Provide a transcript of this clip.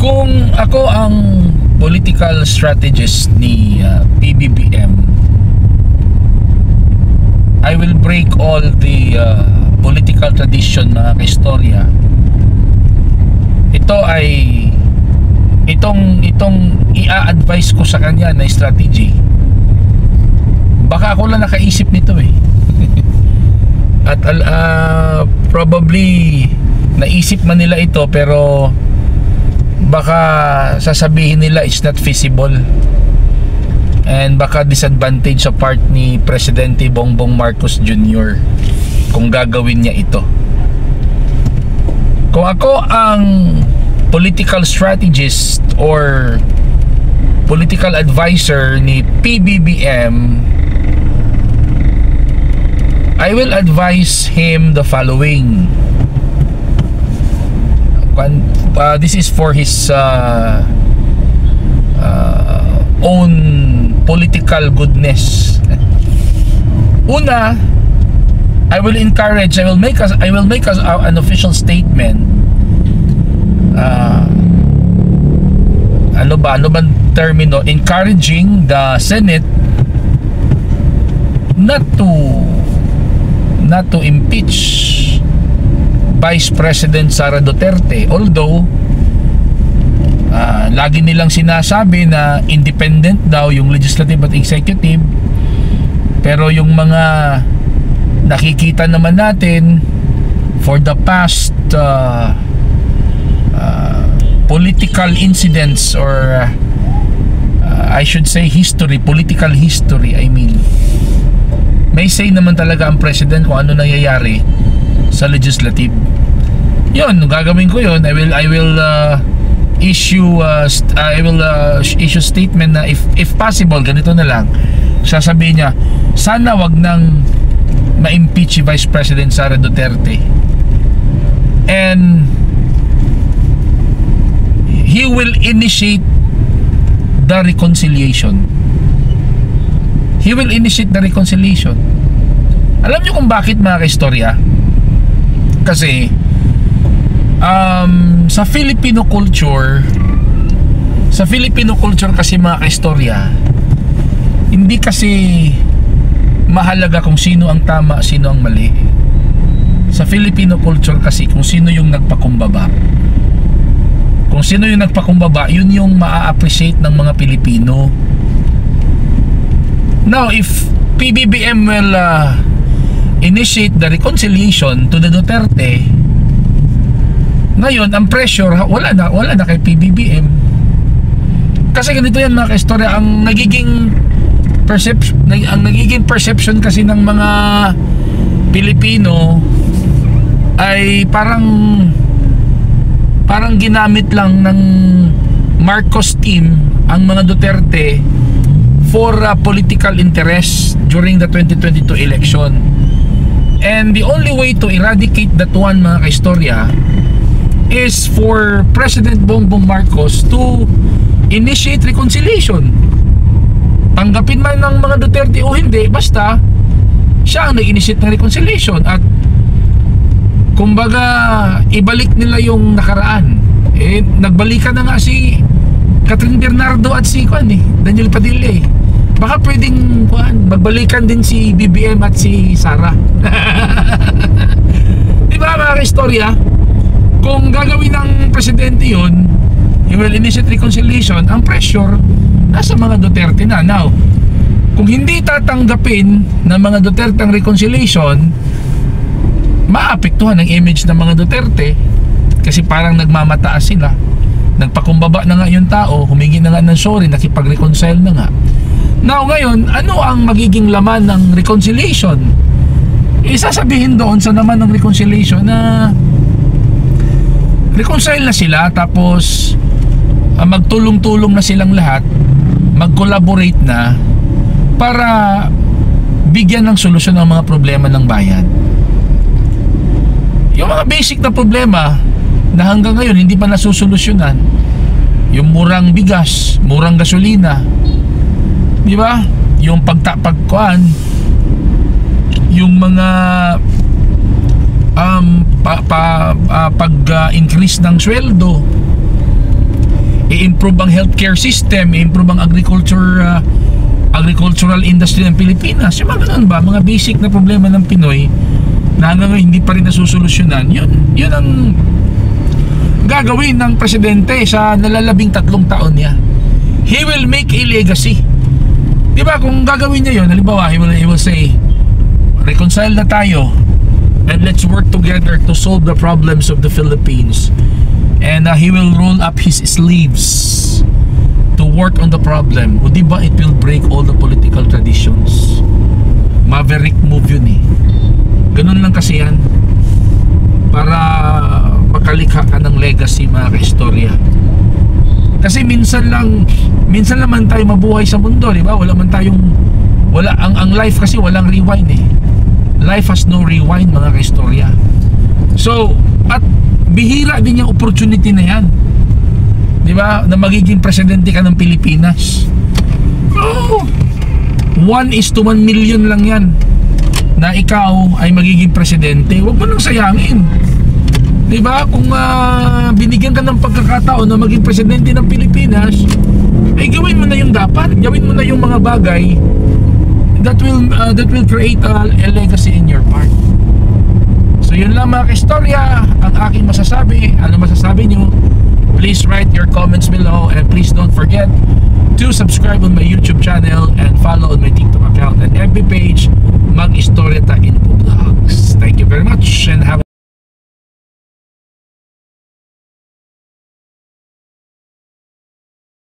Kung ako ang political strategist ni PBBM, I will break all the political tradition, mga kaistorya. Ito ay itong i-advise ko sa kanya na strategy. Baka ako lang nakaisip nito eh. At probably naisip man nila ito, pero baka sasabihin nila it's not feasible, and baka disadvantage sa part ni Presidente Bongbong Marcos Jr. kung gagawin niya ito. Kung ako ang political strategist or political advisor ni PBBM, I will advise him the following. This is for his own political goodness. Una, I will make an official statement. Ano bang termino? Encouraging the Senate not to impeach Vice President Sara Duterte, although lagi nilang sinasabi na independent daw yung legislative at executive, pero yung mga nakikita naman natin for the past political incidents, or I should say political history, I mean, may say naman talaga ang president kung ano nangyayari sa legislative. Yun, gagawin ko yun. I will issue statement na if possible, ganito na lang. Sasabihin niya, sana wag nang ma-impeach si Vice President Sara Duterte, and he will initiate the reconciliation. Alam niyo kung bakit, mga kaistorya? Kasi sa Filipino culture kasi, mga kaistorya, hindi kasi mahalaga kung sino ang tama, sino ang mali. Sa Filipino culture kasi, kung sino yung nagpakumbaba, yun yung maa-appreciate ng mga Pilipino. Now, if PBBM will initiate the reconciliation to the Duterte, ngayon ang pressure wala na kay PBBM. Kasi ganito yan, mga kaistorya, ang nagiging perception kasi ng mga Pilipino ay parang ginamit lang ng Marcos team ang mga Duterte for political interest during the 2022 election. And the only way to eradicate that one, mga kaistorya, is for President Bongbong Marcos to initiate reconciliation. Tanggapin man ng mga Duterte o hindi, basta siya ang nag-initiate ng reconciliation. At kumbaga, ibalik nila yung nakaraan. Nagbalikan na nga si Catherine Bernardo at si Daniel Padilla. Baka pwedeng magbalikan din si BBM at si Sara. Diba, mga kaistorya? Kung gagawin ng presidente yun, he will initiate reconciliation, ang pressure nasa mga Duterte na. Now, kung hindi tatanggapin ng mga Duterte ang reconciliation, maapektuhan ang image ng mga Duterte, kasi parang nagmamataas sila. Nagpakumbaba na nga yung tao, humingi na nga ng sorry, nakipag-reconcile na nga. Now ngayon, ano ang magiging laman ng reconciliation? Sasabihin doon sa naman ng reconciliation na reconcile na sila, tapos magtulong-tulong na silang lahat, mag-collaborate na para bigyan ng solusyon ang mga problema ng bayan. Yung mga basic na problema na hanggang ngayon hindi pa nasusolusyonan, yung murang bigas, murang gasolina, di ba? Yung yung mga pag-increase ng sweldo, i-improve ang healthcare system, i-improve ang agricultural industry ng Pilipinas. Yung mga ganun ba, mga basic na problema ng Pinoy na hanggang ngayon hindi pa rin nasusolusyonan, yun ang gagawin ng presidente sa nalalabing 3 taon niya. He will make a legacy. Diba, kung gagawin niya yun, halimbawa, he will say, reconcile na tayo and let's work together to solve the problems of the Philippines. And he will roll up his sleeves to work on the problem. O diba, it will break all the political traditions. Maverick move yun eh. Ganun lang kasi yan, para makalikha ka ng legacy, mga kaistorya. Kasi minsan naman tayo mabuhay sa mundo, di ba? Ang life kasi walang rewind eh. Life has no rewind, mga kaistorya. So, at bihira din yung opportunity na yan, di ba, na magiging presidente ka ng Pilipinas. 1:1 million lang yan na ikaw ay magiging presidente. Huwag mo nang sayangin, di ba? Kung binigyan ka ng pagkakataon na maging presidente ng Pilipinas, ay gawin mo na yung dapat, gawin mo na yung mga bagay that will create a legacy in your part. So yun lang, mga kaistorya, ang aking masasabi. Ano masasabi nyo? Please write your comments below, and please don't forget to subscribe on my YouTube channel.